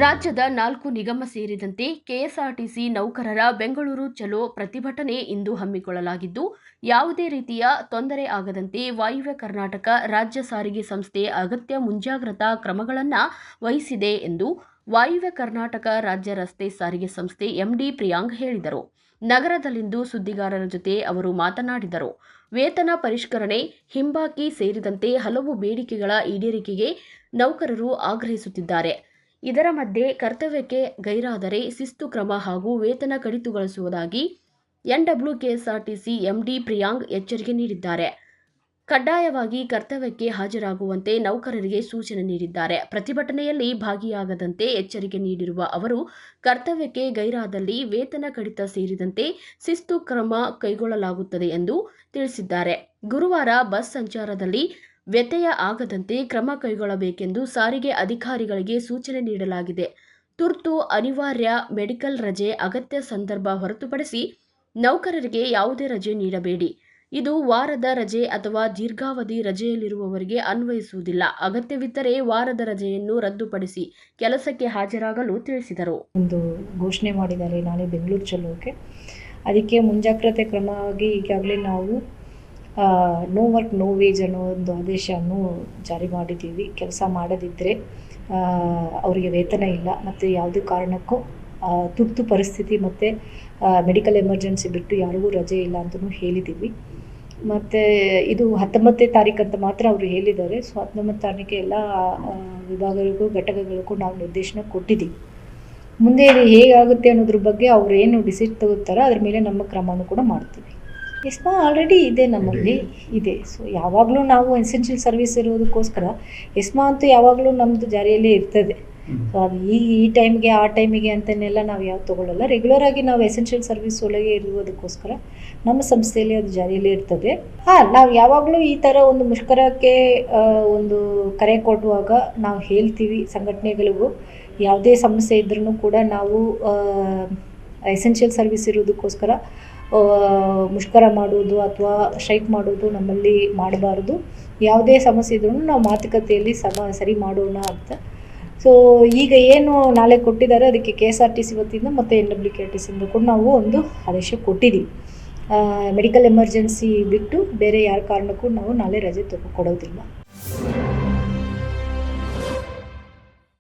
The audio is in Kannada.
ರಾಜ್ಯದ 4 ನಿಗಮ ಸೇರಿದಂತೆ ಕೆಎಸ್ಆರ್ಟಿಸಿ ನೌಕರರ ಬೆಂಗಳೂರು ಚಲೋ ಪ್ರತಿಭಟನೆ ಇಂದು ಹಮ್ಮಿಕೊಳ್ಳಲಾಗಿದ್ದು, ಯಾವುದೇ ರೀತಿಯ ತೊಂದರೆ ಆಗದಂತೆ ವಾಯುವ್ಯ ಕರ್ನಾಟಕ ರಾಜ್ಯ ಸಾರಿಗೆ ಸಂಸ್ಥೆ ಅಗತ್ಯ ಮುಂಜಾಗ್ರತಾ ಕ್ರಮಗಳನ್ನು ವಹಿಸಿದೆ ಎಂದು ವಾಯುವ್ಯ ಕರ್ನಾಟಕ ರಾಜ್ಯ ರಸ್ತೆ ಸಾರಿಗೆ ಸಂಸ್ಥೆ ಎಂಡಿ ಪ್ರಿಯಾಂಕ್ ಹೇಳಿದರು. ನಗರದಲ್ಲಿಂದು ಸುದ್ದಿಗಾರರ ಜೊತೆ ಅವರು ಮಾತನಾಡಿದರು. ವೇತನ ಪರಿಷ್ಕರಣೆ, ಹಿಂಬಾಕಿ ಸೇರಿದಂತೆ ಹಲವು ಬೇಡಿಕೆಗಳ ಈಡೇರಿಕೆಗೆ ನೌಕರರು ಆಗ್ರಹಿಸುತ್ತಿದ್ದಾರೆ. ಇದರ ಮಧ್ಯೆ ಕರ್ತವ್ಯಕ್ಕೆ ಗೈರಾದರೆ ಶಿಸ್ತು ಕ್ರಮ ಹಾಗೂ ವೇತನ ಕಡಿತಗೊಳಿಸುವುದಾಗಿ ಎನ್ಡಬ್ಲ್ಯೂಕೆಎಸ್ಆರ್ಟಿಸಿ ಎಂಡಿ ಪ್ರಿಯಾಂಕ್ ಎಚ್ಚರಿಕೆ ನೀಡಿದ್ದಾರೆ. ಕಡ್ಡಾಯವಾಗಿ ಕರ್ತವ್ಯಕ್ಕೆ ಹಾಜರಾಗುವಂತೆ ನೌಕರರಿಗೆ ಸೂಚನೆ ನೀಡಿದ್ದಾರೆ. ಪ್ರತಿಭಟನೆಯಲ್ಲಿ ಭಾಗಿಯಾಗದಂತೆ ಎಚ್ಚರಿಕೆ ನೀಡಿರುವ ಅವರು, ಕರ್ತವ್ಯಕ್ಕೆ ಗೈರಾದಲ್ಲಿ ವೇತನ ಕಡಿತ ಸೇರಿದಂತೆ ಶಿಸ್ತು ಕ್ರಮ ಕೈಗೊಳ್ಳಲಾಗುತ್ತದೆ ಎಂದು ತಿಳಿಸಿದ್ದಾರೆ. ಗುರುವಾರ ಬಸ್ ಸಂಚಾರದಲ್ಲಿ ವ್ಯತ್ಯಯ ಆಗದಂತೆ ಕ್ರಮ ಕೈಗೊಳ್ಳಬೇಕೆಂದು ಸಾರಿಗೆ ಅಧಿಕಾರಿಗಳಿಗೆ ಸೂಚನೆ ನೀಡಲಾಗಿದೆ. ತುರ್ತು ಅನಿವಾರ್ಯ ಮೆಡಿಕಲ್ ರಜೆ ಅಗತ್ಯ ಸಂದರ್ಭ ಹೊರತುಪಡಿಸಿ ನೌಕರರಿಗೆ ಯಾವುದೇ ರಜೆ ನೀಡಬೇಡಿ. ಇದು ವಾರದ ರಜೆ ಅಥವಾ ದೀರ್ಘಾವಧಿ ರಜೆಯಲ್ಲಿರುವವರಿಗೆ ಅನ್ವಯಿಸುವುದಿಲ್ಲ. ಅಗತ್ಯವಿದ್ದರೆ ವಾರದ ರಜೆಯನ್ನು ರದ್ದುಪಡಿಸಿ ಕೆಲಸಕ್ಕೆ ಹಾಜರಾಗಲು ತಿಳಿಸಿದರು. ಒಂದು ಘೋಷಣೆ ಮಾಡಿದ್ದಾರೆ ನಾಳೆ ಬೆಂಗಳೂರು ಚಲೋಕ್ಕೆ. ಅದಕ್ಕೆ ಮುಂಜಾಗ್ರತೆ ಕ್ರಮವಾಗಿ ಈಗಾಗಲೇ ನಾವು ನೋ ವರ್ಕ್ ನೋ ವೇಜ್ ಅನ್ನೋ ಒಂದು ಆದೇಶವನ್ನು ಜಾರಿ ಮಾಡಿದ್ದೀವಿ. ಕೆಲಸ ಮಾಡದಿದ್ದರೆ ಅವರಿಗೆ ವೇತನ ಇಲ್ಲ ಮತ್ತು ಯಾವುದೇ ಕಾರಣಕ್ಕೂ ತುರ್ತು ಪರಿಸ್ಥಿತಿ ಮತ್ತು ಮೆಡಿಕಲ್ ಎಮರ್ಜೆನ್ಸಿ ಬಿಟ್ಟು ಯಾರಿಗೂ ರಜೆ ಇಲ್ಲ ಅಂತಲೂ ಹೇಳಿದ್ದೀವಿ. ಮತ್ತು ಇದು 19ನೇ ತಾರೀಕು ಅಂತ ಮಾತ್ರ ಅವರು ಹೇಳಿದ್ದಾರೆ. ಸೊ 19ನೇ ತಾರೀಕಿಗೆ ಎಲ್ಲ ವಿಭಾಗಗಳಿಗೂ ಘಟಕಗಳಿಗೂ ನಾವು ನಿರ್ದೇಶನ ಕೊಟ್ಟಿದ್ದೀವಿ. ಮುಂದೆ ಇದು ಹೇಗಾಗುತ್ತೆ ಅನ್ನೋದ್ರ ಬಗ್ಗೆ ಅವ್ರು ಏನು ಡಿಸಿಷನ್ ತಗೋತಾರೋ ಅದ್ರ ಮೇಲೆ ನಮ್ಮ ಕ್ರಮನೂ ಕೂಡ ಮಾಡ್ತೀವಿ. ಎಸ್ಮಾ ಆಲ್ರೆಡಿ ಇದೆ, ನಮ್ಮಲ್ಲಿ ಇದೆ. ಸೊ ಯಾವಾಗಲೂ ನಾವು ಎಸೆನ್ಷಿಯಲ್ ಸರ್ವಿಸ್ ಇರೋದಕ್ಕೋಸ್ಕರ ಎಸ್ಮಾ ಅಂತೂ ಯಾವಾಗಲೂ ನಮ್ಮದು ಜಾರಿಯಲ್ಲೇ ಇರ್ತದೆ. ಸೊ ಅದು ಈ ಟೈಮ್ಗೆ ಆ ಟೈಮಿಗೆ ಅಂತನೆಲ್ಲ ನಾವು ಯಾವ್ದು ತೊಗೊಳ್ಳಲ್ಲ. ರೆಗ್ಯುಲರಾಗಿ ನಾವು ಎಸೆನ್ಷಿಯಲ್ ಸರ್ವಿಸ್ ಒಳಗೆ ಇರುವುದಕ್ಕೋಸ್ಕರ ನಮ್ಮ ಸಂಸ್ಥೆಯಲ್ಲಿ ಅದು ಜಾರಿಯಲ್ಲೇ ಇರ್ತದೆ. ನಾವು ಯಾವಾಗಲೂ ಈ ಥರ ಒಂದು ಮುಷ್ಕರಕ್ಕೆ ಒಂದು ಕರೆ ಕೊಡುವಾಗ ನಾವು ಹೇಳ್ತೀವಿ ಸಂಘಟನೆಗಳಿಗೂ, ಯಾವುದೇ ಸಮಸ್ಯೆ ಇದ್ರೂ ಕೂಡ ನಾವು ಎಸೆನ್ಷಿಯಲ್ ಸರ್ವಿಸ್ ಇರೋದಕ್ಕೋಸ್ಕರ ಮುಷ್ಕರ ಮಾಡೋದು ಅಥವಾ ಸ್ಟ್ರೈಕ್ ಮಾಡೋದು ನಮ್ಮಲ್ಲಿ ಮಾಡಬಾರ್ದು. ಯಾವುದೇ ಸಮಸ್ಯೆ ಇದ್ರೂ ನಾವು ಮಾತುಕತೆಯಲ್ಲಿ ಸರಿ ಮಾಡೋಣ ಅಂತ. ಸೊ ಈಗ ಏನು ನಾಳೆ ಕೊಟ್ಟಿದ್ದಾರೆ ಅದಕ್ಕೆ KSRTC ವತಿಯಿಂದ ಮತ್ತು NWKTCಯಿಂದ ಕೂಡ ನಾವು ಒಂದು ಆದೇಶ ಕೊಟ್ಟಿದ್ದೀವಿ. ಮೆಡಿಕಲ್ ಎಮರ್ಜೆನ್ಸಿ ಬಿಟ್ಟು ಬೇರೆ ಯಾರ ಕಾರಣಕ್ಕೂ ನಾವು ನಾಳೆ ರಜೆ ಕೊಡೋದಿಲ್ಲ.